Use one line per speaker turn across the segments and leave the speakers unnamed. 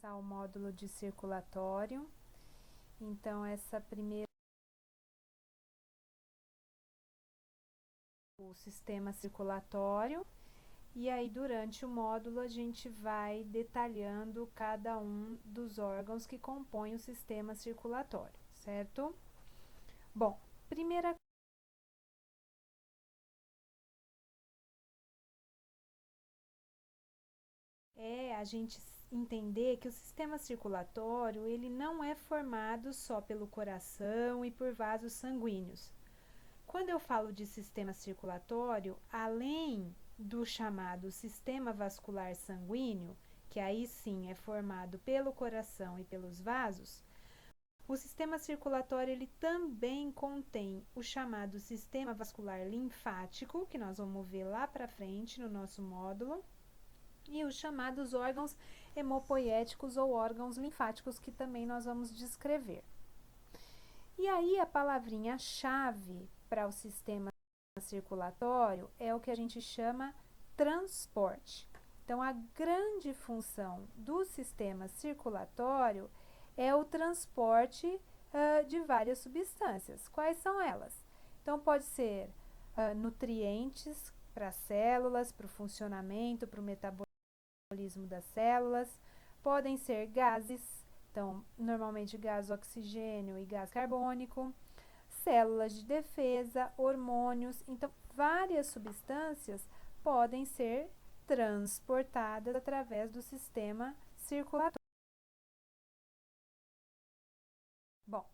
Ao módulo de circulatório. Então, essa primeira, o sistema circulatório, e aí durante o módulo a gente vai detalhando cada um dos órgãos que compõem o sistema circulatório, certo? Bom, primeira é a gente entender que o sistema circulatório ele não é formado só pelo coração e por vasos sanguíneos. Quando eu falo de sistema circulatório, além do chamado sistema vascular sanguíneo, que aí sim é formado pelo coração e pelos vasos, o sistema circulatório ele também contém o chamado sistema vascular linfático, que nós vamos ver lá para frente no nosso módulo, e os chamados órgãos hemopoéticos ou órgãos linfáticos, que também nós vamos descrever. E aí a palavrinha-chave para o sistema circulatório é o que a gente chama transporte. Então, a grande função do sistema circulatório é o transporte de várias substâncias. Quais são elas? Então, pode ser nutrientes para as células, para o funcionamento, para o metabolismo das células, podem ser gases, então, normalmente gás oxigênio e gás carbônico, células de defesa, hormônios. Então, várias substâncias podem ser transportadas através do sistema circulatório. Bom,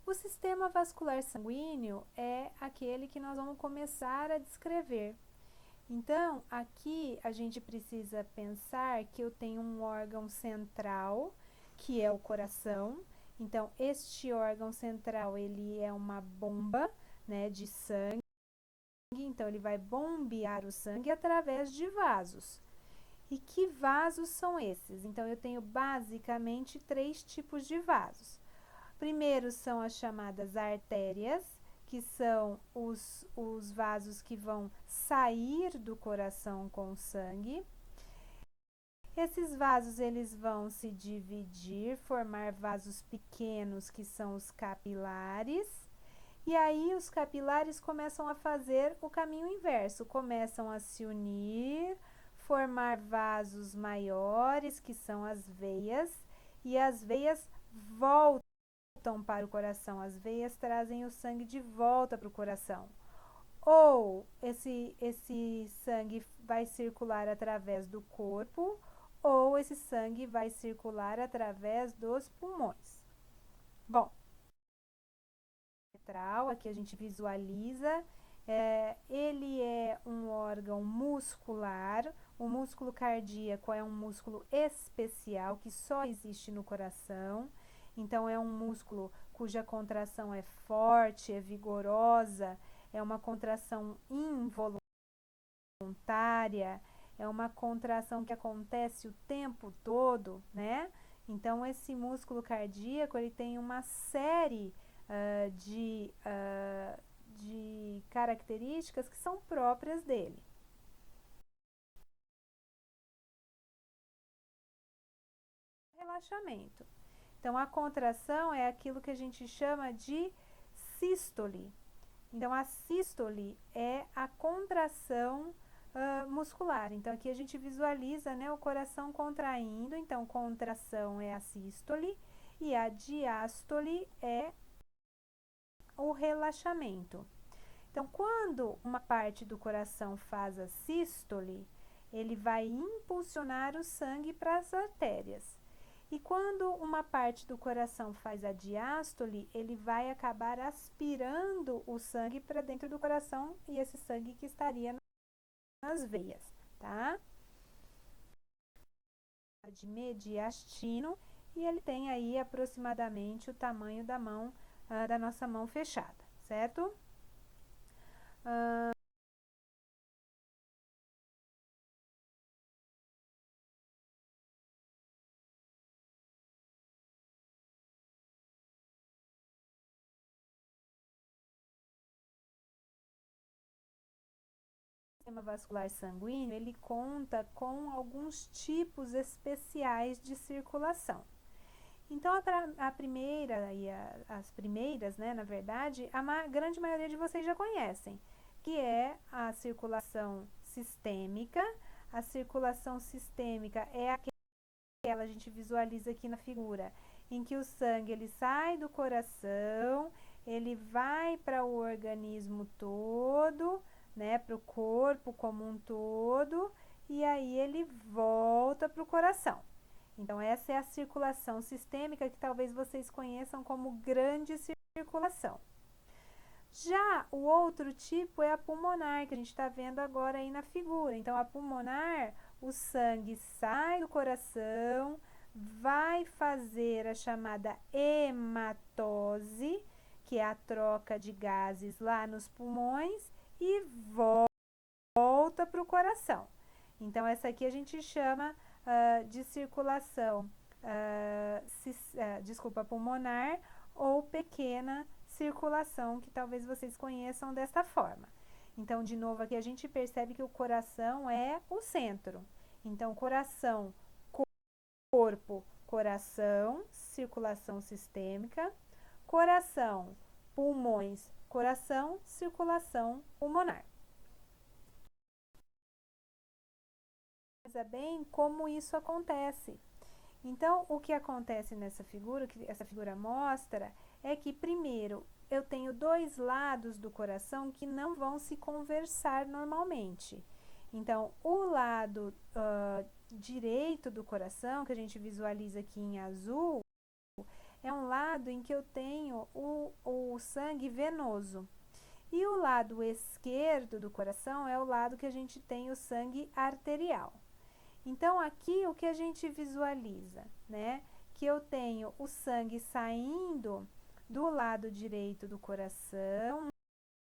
o sistema vascular sanguíneo é aquele que nós vamos começar a descrever. Então, aqui a gente precisa pensar que eu tenho um órgão central, que é o coração. Então, este órgão central, ele é uma bomba, né, de sangue. Então, ele vai bombear o sangue através de vasos. E que vasos são esses? Então, eu tenho basicamente 3 tipos de vasos. Primeiro são as chamadas artérias, que são os vasos que vão sair do coração com sangue. Esses vasos eles vão se dividir, formar vasos pequenos, que são os capilares. E aí os capilares começam a fazer o caminho inverso, começam a se unir, formar vasos maiores, que são as veias, e as veias voltam para o coração, as veias trazem o sangue de volta para o coração. Ou esse sangue vai circular através do corpo, ou esse sangue vai circular através dos pulmões. Bom, aqui a gente visualiza, ele é um órgão muscular. O músculo cardíaco é um músculo especial que só existe no coração. Então, é um músculo cuja contração é forte, é vigorosa, é uma contração involuntária, é uma contração que acontece o tempo todo, né? Então, esse músculo cardíaco, ele tem uma série de características que são próprias dele. Relaxamento. Então, a contração é aquilo que a gente chama de sístole. Então, a sístole é a contração muscular. Então, aqui a gente visualiza, né, o coração contraindo. Então, contração é a sístole e a diástole é o relaxamento. Então, quando uma parte do coração faz a sístole, ele vai impulsionar o sangue para as artérias. E quando uma parte do coração faz a diástole, ele vai acabar aspirando o sangue para dentro do coração, e esse sangue que estaria nas veias, tá? De mediastino, e ele tem aí aproximadamente o tamanho da mão, da nossa mão fechada, certo? sistema vascular sanguíneo, ele conta com alguns tipos especiais de circulação. Então, a primeira e as primeiras, né, na verdade, a grande maioria de vocês já conhecem, que é a circulação sistêmica. A circulação sistêmica é aquela, a gente visualiza aqui na figura, em que o sangue ele sai do coração, ele vai para o organismo todo, né, para o corpo como um todo, e aí ele volta para o coração. Então, essa é a circulação sistêmica, que talvez vocês conheçam como grande circulação. Já o outro tipo é a pulmonar, que a gente está vendo agora aí na figura. Então, a pulmonar, o sangue sai do coração, vai fazer a chamada hematose, que é a troca de gases lá nos pulmões, e volta para o coração. Então, essa aqui a gente chama de circulação, pulmonar ou pequena circulação, que talvez vocês conheçam desta forma. Então, de novo, aqui a gente percebe que o coração é o centro. Então, coração, corpo, coração, circulação sistêmica, coração, pulmões, coração, circulação pulmonar. Bem como isso acontece. Então, o que acontece nessa figura, que essa figura mostra, é que primeiro eu tenho dois lados do coração que não vão se conversar normalmente. Então, o lado direito do coração, que a gente visualiza aqui em azul, é um lado em que eu tenho o sangue venoso. E o lado esquerdo do coração é o lado que a gente tem o sangue arterial. Então, aqui o que a gente visualiza, né? Que eu tenho o sangue saindo do lado direito do coração,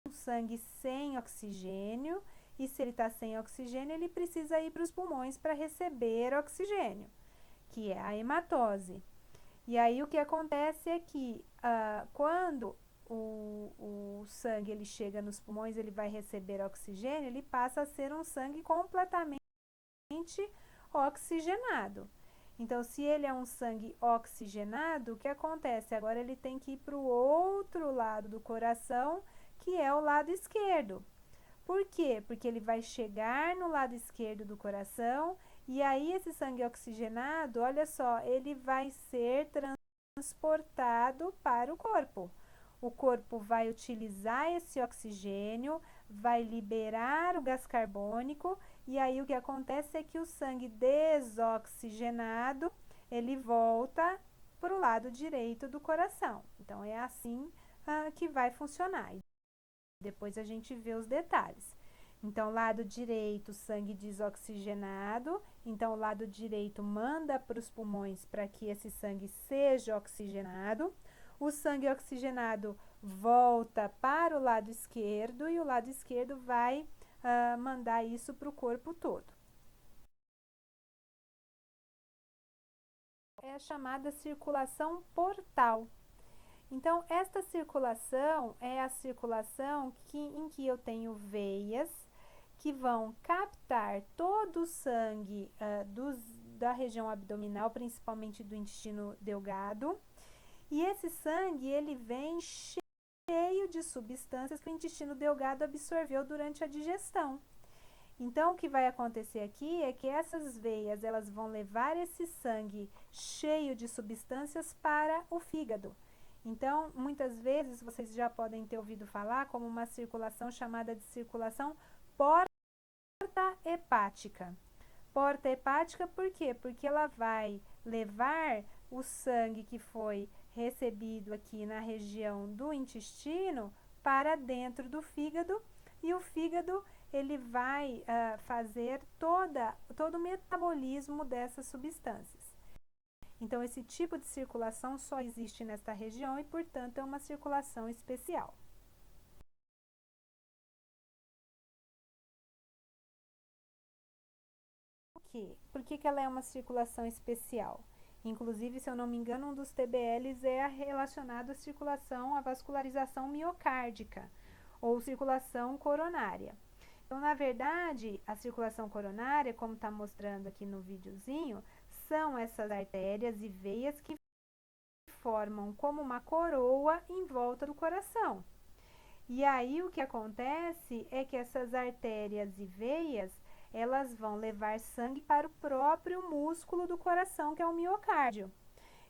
um sangue sem oxigênio, e se ele está sem oxigênio, ele precisa ir para os pulmões para receber oxigênio, que é a hematose. E aí o que acontece é que quando o sangue ele chega nos pulmões, ele vai receber oxigênio, ele passa a ser um sangue completamente oxigenado. Então, se ele é um sangue oxigenado, o que acontece? Agora ele tem que ir para o outro lado do coração, que é o lado esquerdo. Por quê? Porque ele vai chegar no lado esquerdo do coração e aí esse sangue oxigenado, olha só, ele vai ser transportado para o corpo. O corpo vai utilizar esse oxigênio, vai liberar o gás carbônico e aí o que acontece é que o sangue desoxigenado, ele volta para o lado direito do coração. Então, é assim que vai funcionar. Depois a gente vê os detalhes. Então, lado direito, sangue desoxigenado. Então, o lado direito manda para os pulmões para que esse sangue seja oxigenado. O sangue oxigenado volta para o lado esquerdo e o lado esquerdo vai mandar isso para o corpo todo. É a chamada circulação portal. Então, esta circulação é a circulação em que eu tenho veias que vão captar todo o sangue da região abdominal, principalmente do intestino delgado. E esse sangue, ele vem cheio de substâncias que o intestino delgado absorveu durante a digestão. Então, o que vai acontecer aqui é que essas veias, elas vão levar esse sangue cheio de substâncias para o fígado. Então, muitas vezes, vocês já podem ter ouvido falar como uma circulação chamada de circulação porta-hepática. Porta-hepática por quê? Porque ela vai levar o sangue que foi recebido aqui na região do intestino para dentro do fígado e o fígado ele vai fazer todo o metabolismo dessas substâncias. Então, esse tipo de circulação só existe nesta região e, portanto, é uma circulação especial. Por que ela é uma circulação especial? Inclusive, se eu não me engano, um dos TBLs é relacionado à circulação, à vascularização miocárdica ou circulação coronária. Então, na verdade, a circulação coronária, como está mostrando aqui no videozinho, são essas artérias e veias que formam como uma coroa em volta do coração. E aí o que acontece é que essas artérias e veias, elas vão levar sangue para o próprio músculo do coração, que é o miocárdio.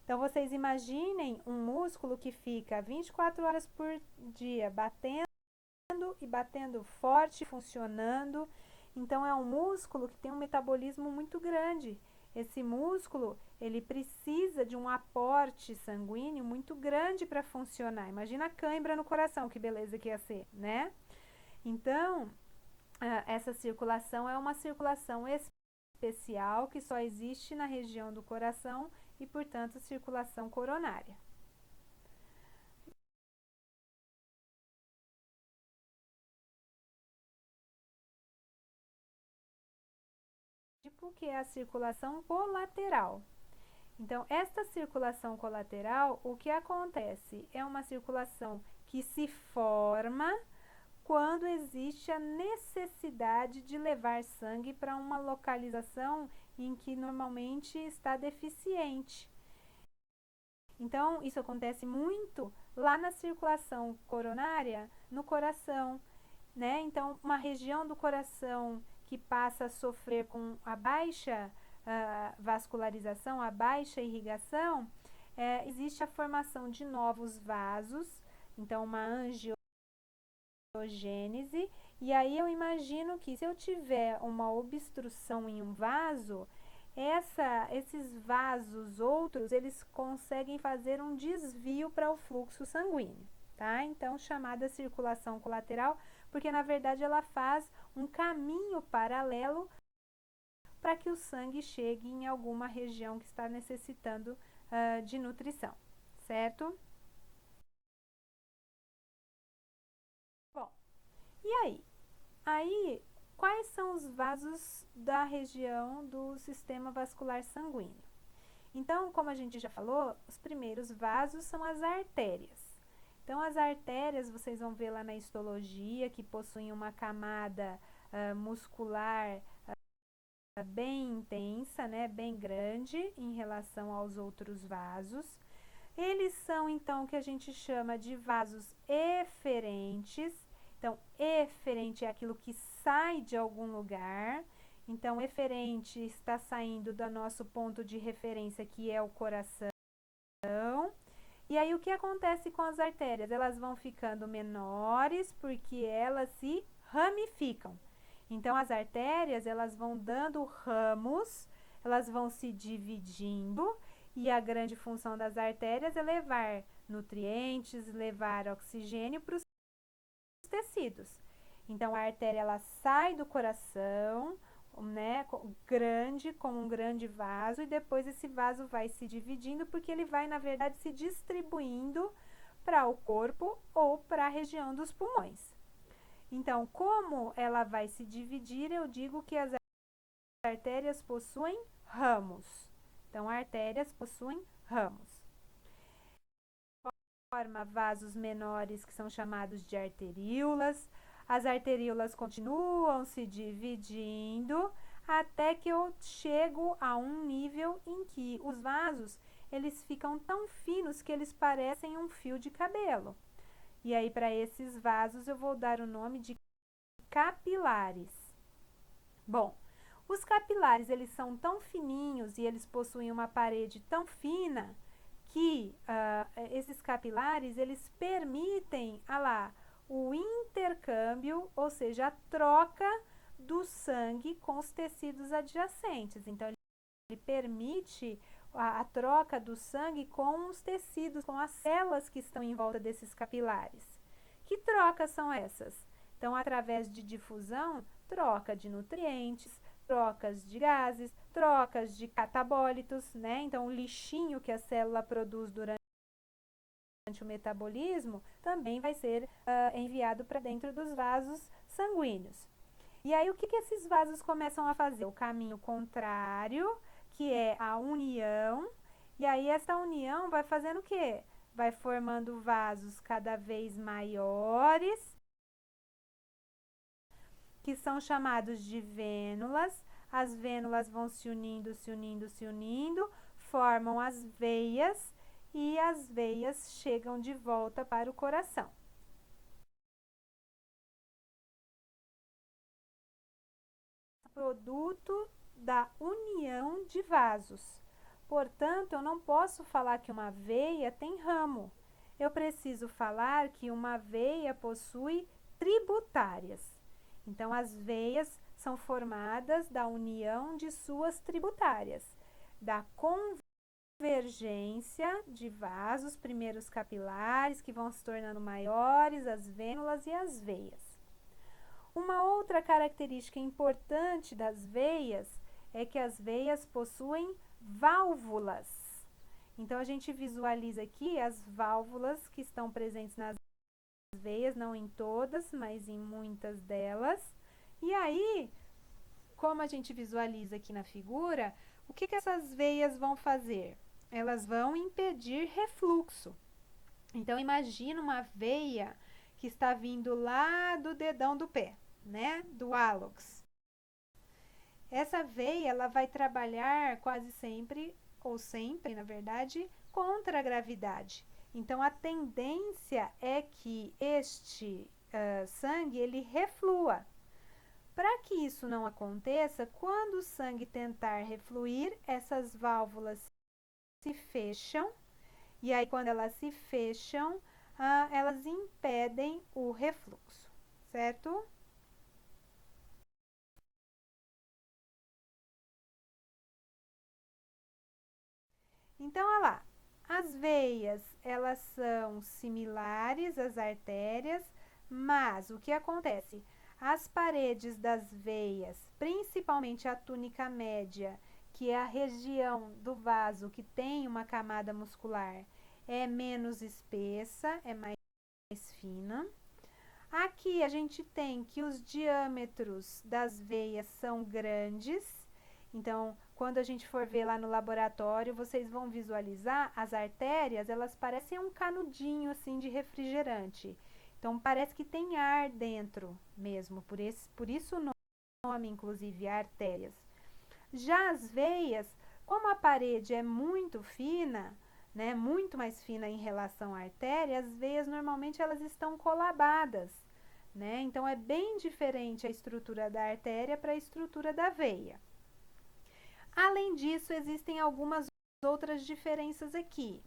Então vocês imaginem um músculo que fica 24 horas por dia batendo e batendo forte, funcionando. Então é um músculo que tem um metabolismo muito grande. Esse músculo, ele precisa de um aporte sanguíneo muito grande para funcionar. Imagina a cãibra no coração, que beleza que ia ser, né? Então, essa circulação é uma circulação especial que só existe na região do coração e, portanto, circulação coronária. Tipo que é a circulação colateral. Então, esta circulação colateral, o que acontece? É uma circulação que se forma quando existe a necessidade de levar sangue para uma localização em que normalmente está deficiente. Então, isso acontece muito lá na circulação coronária, no coração, né? Então, uma região do coração que passa a sofrer com a baixa vascularização, a baixa irrigação, existe a formação de novos vasos, então uma angiogênese, e aí eu imagino que se eu tiver uma obstrução em um vaso, esses vasos outros, eles conseguem fazer um desvio para o fluxo sanguíneo, tá? Então, chamada circulação colateral, porque na verdade ela faz um caminho paralelo para que o sangue chegue em alguma região que está necessitando de nutrição, certo? Bom, e aí? Aí, quais são os vasos da região do sistema vascular sanguíneo? Então, como a gente já falou, os primeiros vasos são as artérias. Então, as artérias, vocês vão ver lá na histologia, que possuem uma camada muscular bem intensa, né, bem grande em relação aos outros vasos. Eles são, então, o que a gente chama de vasos eferentes. Então, eferente é aquilo que sai de algum lugar. Então, eferente está saindo do nosso ponto de referência, que é o coração. E aí, o que acontece com as artérias? Elas vão ficando menores porque elas se ramificam. Então, as artérias, elas vão dando ramos, elas vão se dividindo, e a grande função das artérias é levar nutrientes, levar oxigênio para os tecidos. Então, a artéria, ela sai do coração, né, grande, como um grande vaso, e depois esse vaso vai se dividindo, porque ele vai, na verdade, se distribuindo para o corpo ou para a região dos pulmões. Então, como ela vai se dividir, eu digo que as artérias possuem ramos. Então, artérias possuem ramos. Forma vasos menores que são chamados de arteríolas. As arteríolas continuam se dividindo até que eu chego a um nível em que os vasos, eles ficam tão finos que eles parecem um fio de cabelo. E aí, para esses vasos, eu vou dar o nome de capilares. Bom, os capilares, eles são tão fininhos e eles possuem uma parede tão fina que esses capilares, eles permitem, o intercâmbio, ou seja, a troca do sangue com os tecidos adjacentes. Então, ele permite a troca do sangue com os tecidos, com as células que estão em volta desses capilares. Que trocas são essas? Então, através de difusão, troca de nutrientes, trocas de gases, trocas de catabólitos, né? Então, o lixinho que a célula produz durante o metabolismo também vai ser enviado para dentro dos vasos sanguíneos. E aí, o que esses vasos começam a fazer? O caminho contrário, que é a união, e aí essa união vai fazendo o quê? Vai formando vasos cada vez maiores, que são chamados de vênulas. As vênulas vão se unindo, se unindo, se unindo, formam as veias e as veias chegam de volta para o coração. Produto da união de vasos. Portanto, eu não posso falar que uma veia tem ramo. Eu preciso falar que uma veia possui tributárias. Então, as veias são formadas da união de suas tributárias, da convergência de vasos, primeiros capilares, que vão se tornando maiores, as vênulas e as veias. Uma outra característica importante das veias é que as veias possuem válvulas. Então, a gente visualiza aqui as válvulas que estão presentes nas veias, não em todas, mas em muitas delas. E aí, como a gente visualiza aqui na figura, o que essas veias vão fazer? Elas vão impedir refluxo. Então, imagina uma veia que está vindo lá do dedão do pé, né? Do hálux. Essa veia, ela vai trabalhar quase sempre, ou sempre, na verdade, contra a gravidade. Então, a tendência é que este sangue, ele reflua. Para que isso não aconteça, quando o sangue tentar refluir, essas válvulas se fecham. E aí, quando elas se fecham, elas impedem o refluxo, certo? Então, olha lá, as veias, elas são similares às artérias, mas o que acontece? As paredes das veias, principalmente a túnica média, que é a região do vaso que tem uma camada muscular, é menos espessa, é mais fina. Aqui a gente tem que os diâmetros das veias são grandes, então quando a gente for ver lá no laboratório, vocês vão visualizar as artérias, elas parecem um canudinho assim de refrigerante. Então parece que tem ar dentro mesmo, por isso o nome inclusive artérias. Já as veias, como a parede é muito fina, né, muito mais fina em relação à artéria, as veias normalmente elas estão colabadas, né? Então é bem diferente a estrutura da artéria para a estrutura da veia. Além disso, existem algumas outras diferenças aqui.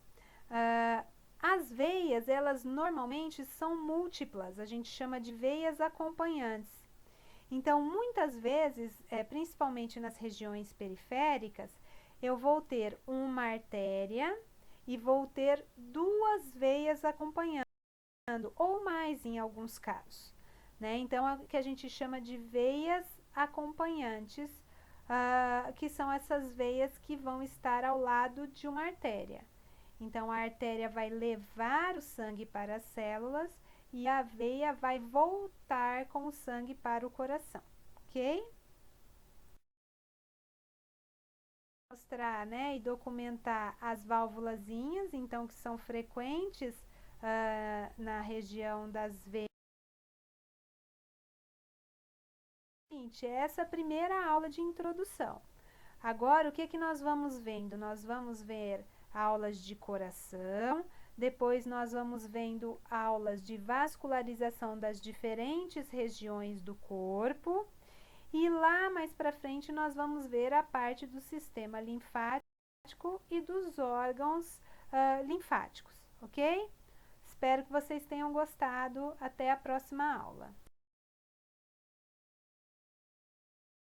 As veias, elas normalmente são múltiplas, a gente chama de veias acompanhantes. Então, muitas vezes, principalmente nas regiões periféricas, eu vou ter uma artéria e vou ter duas veias acompanhando, ou mais em alguns casos, né? Então, é o que a gente chama de veias acompanhantes, que são essas veias que vão estar ao lado de uma artéria. Então, a artéria vai levar o sangue para as células e a veia vai voltar com o sangue para o coração, ok? Mostrar, né, e documentar as válvulazinhas, então, que são frequentes na região das veias. Essa é a primeira aula de introdução. Agora, o que nós vamos vendo? Nós vamos ver aulas de coração, depois nós vamos vendo aulas de vascularização das diferentes regiões do corpo e lá mais para frente nós vamos ver a parte do sistema linfático e dos órgãos linfáticos, ok? Espero que vocês tenham gostado. Até a próxima aula.